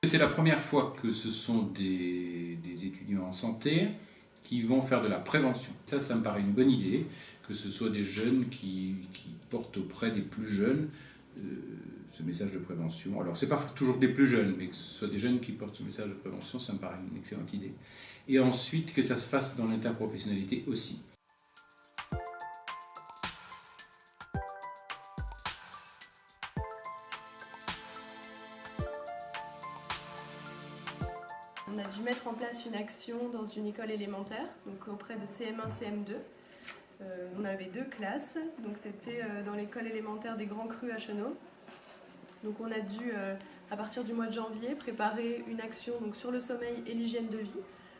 C'est la première fois que ce sont des étudiants en santé qui vont faire de la prévention. Ça me paraît une bonne idée, que ce soit des jeunes qui portent auprès des plus jeunes ce message de prévention. Alors, ce n'est pas toujours des plus jeunes, mais que ce soit des jeunes qui portent ce message de prévention, ça me paraît une excellente idée. Et ensuite, que ça se fasse dans l'interprofessionnalité aussi. On a dû mettre en place une action dans une école élémentaire, donc auprès de CM1, CM2. On avait 2 classes, donc c'était dans l'école élémentaire des Grands Crus à Chenaux. Donc on a dû, à partir du mois de janvier, préparer une action donc, sur le sommeil et l'hygiène de vie.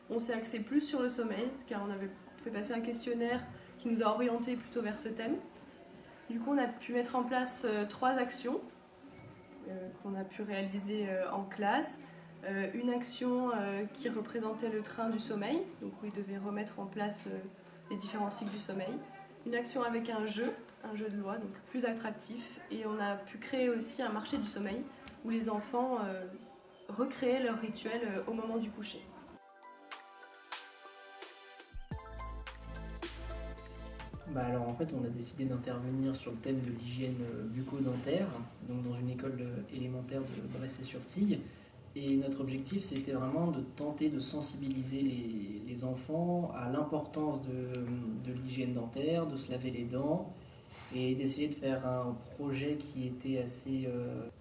On s'est axé plus sur le sommeil, car on avait fait passer un questionnaire qui nous a orientés plutôt vers ce thème. Du coup, on a pu mettre en place 3 actions qu'on a pu réaliser en classe. Une action qui représentait le train du sommeil, donc où ils devaient remettre en place les différents cycles du sommeil. Une action avec un jeu de loi, donc plus attractif. Et on a pu créer aussi un marché du sommeil, où les enfants recréaient leur rituel au moment du coucher. Alors en fait on a décidé d'intervenir sur le thème de l'hygiène bucco-dentaire, donc dans une école élémentaire de Bressay-sur-Tille. Et notre objectif c'était vraiment de tenter de sensibiliser les enfants à l'importance de l'hygiène dentaire, de se laver les dents et d'essayer de faire un projet qui était assez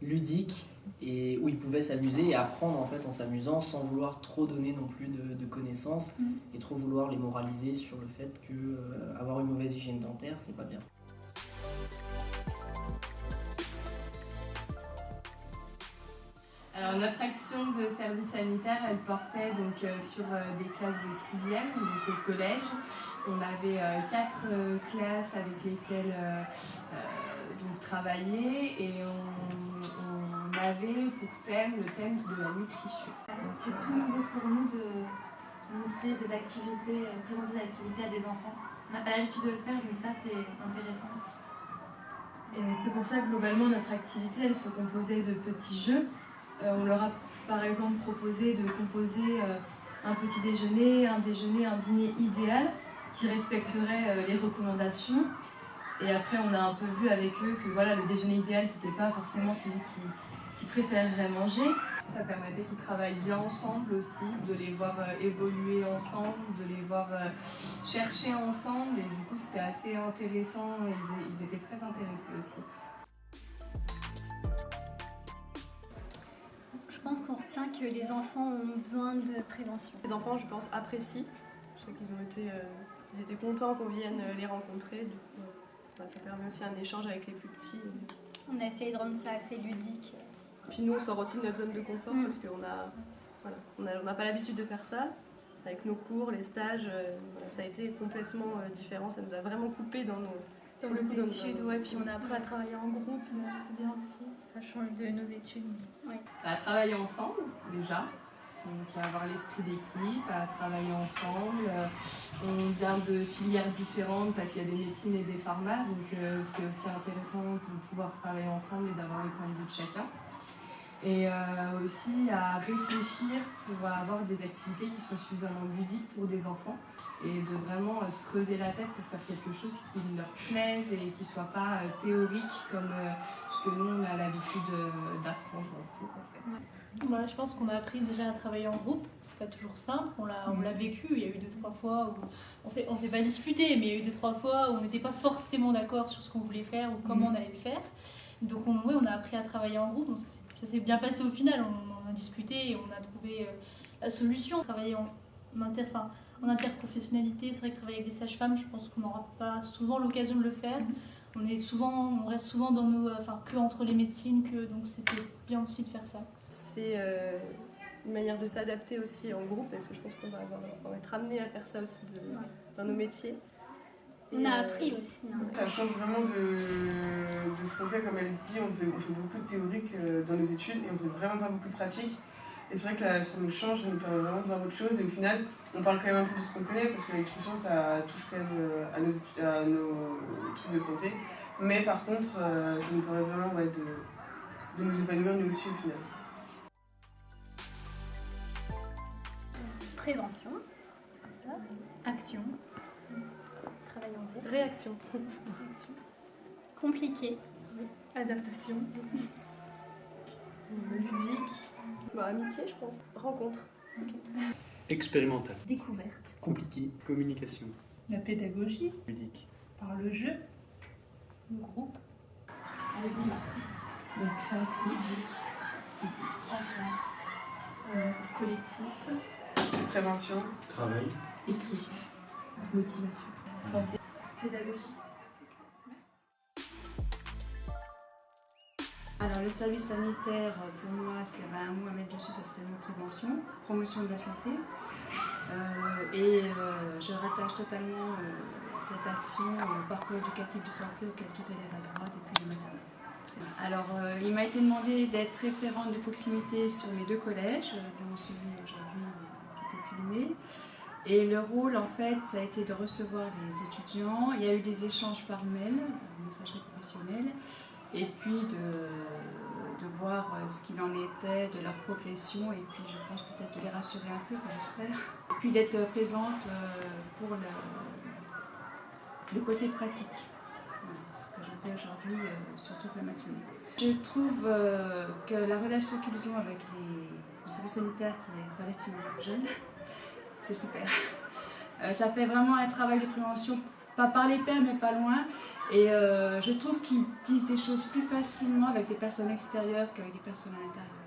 ludique et où ils pouvaient s'amuser et apprendre en fait en s'amusant sans vouloir trop donner non plus de connaissances et trop vouloir les moraliser sur le fait que avoir une mauvaise hygiène dentaire c'est pas bien. Alors notre action de service sanitaire, elle portait donc sur des classes de 6e, donc au collège. On avait 4 classes avec lesquelles donc travailler et on avait pour thème le thème de la nutrition. C'est tout nouveau pour nous de montrer des activités, présenter des activités à des enfants. On n'a pas l'habitude de le faire, donc ça c'est intéressant aussi. Et c'est pour ça que globalement notre activité elle se composait de petits jeux. On leur a par exemple proposé de composer un petit déjeuner, un dîner idéal qui respecterait les recommandations. Et après on a un peu vu avec eux que voilà, le déjeuner idéal c'était pas forcément celui qui préférerait manger. Ça permettait qu'ils travaillent bien ensemble aussi, de les voir évoluer ensemble, de les voir chercher ensemble et du coup c'était assez intéressant, ils étaient très intéressés aussi. Je pense qu'on retient que les enfants ont besoin de prévention. Les enfants, je pense, apprécient. Je sais qu'ils ils étaient contents qu'on vienne les rencontrer. Du coup, ça permet aussi un échange avec les plus petits. On a essayé de rendre ça assez ludique. Puis nous, on sort aussi de notre zone de confort parce qu'on n'a pas l'habitude de faire ça. Avec nos cours, les stages, ça a été complètement différent. Ça nous a vraiment coupé dans nos études. Ouais, puis on a appris à travailler en groupe, c'est bien aussi. Ça change de nos études. Ouais. À travailler ensemble déjà, donc à avoir l'esprit d'équipe, à travailler ensemble. On vient de filières différentes parce qu'il y a des médecines et des pharma, donc c'est aussi intéressant de pouvoir travailler ensemble et d'avoir les points de vue de chacun. Et aussi à réfléchir pour avoir des activités qui soient suffisamment ludiques pour des enfants et de vraiment se creuser la tête pour faire quelque chose qui leur plaise et qui ne soit pas théorique comme ce que nous on a l'habitude d'apprendre en cours en fait. Voilà, je pense qu'on a appris déjà à travailler en groupe, c'est pas toujours simple, on l'a vécu, il y a eu 2-3 fois où on s'est pas disputé, mais il y a eu 2-3 fois où on n'était pas forcément d'accord sur ce qu'on voulait faire ou comment on allait le faire. Donc on a appris à travailler en groupe, donc ça s'est bien passé au final, on en a discuté et on a trouvé la solution. Travailler en interprofessionnalité, c'est vrai que travailler avec des sages-femmes, je pense qu'on n'aura pas souvent l'occasion de le faire. On reste souvent dans que entre les médecines, donc c'était bien aussi de faire ça. C'est une manière de s'adapter aussi en groupe, parce que je pense qu'on va être amené à faire ça aussi dans nos métiers. On a appris aussi. Ça change vraiment de ce qu'on fait, comme elle dit, on fait beaucoup de théorique dans nos études et on fait vraiment pas beaucoup de pratique. Et c'est vrai que là, ça nous change, ça nous permet vraiment de voir autre chose. Et au final, on parle quand même un peu de ce qu'on connaît, parce que la nutrition, ça touche quand même à nos trucs de santé. Mais par contre, ça nous permet vraiment de nous épanouir nous aussi au final. Prévention. Voilà. Action. Travail en groupe. Réaction. Compliqué. Adaptation. Ludique. Bah, amitié, je pense. Rencontre. Expérimental. Découverte. Compliqué. Communication. La pédagogie, Ludique. par le jeu. Groupe. Donc créatif, collectif, Prévention. Travail. équipe, motivation. Santé. Pédagogie. Alors le service sanitaire, pour moi, s'il y avait un mot à mettre dessus, ça serait le mot prévention, promotion de la santé. Je rattache totalement cette action au parcours éducatif de santé auquel tout élève a droit depuis le maternel. Alors il m'a été demandé d'être référente de proximité sur mes 2 collèges, dont celui aujourd'hui tout est filmé. Et le rôle, en fait, ça a été de recevoir les étudiants. Il y a eu des échanges par mail, messagerie professionnelle, et puis de voir ce qu'il en était de leur progression, et puis je pense peut-être de les rassurer un peu, j'espère. Et puis d'être présente pour le côté pratique, voilà, ce que je fais aujourd'hui sur toute la matinée. Je trouve que la relation qu'ils ont avec les services sanitaires, qui est relativement jeune, c'est super. Ça fait vraiment un travail de prévention, pas par les pairs, mais pas loin. Et je trouve qu'ils disent des choses plus facilement avec des personnes extérieures qu'avec des personnes à l'intérieur.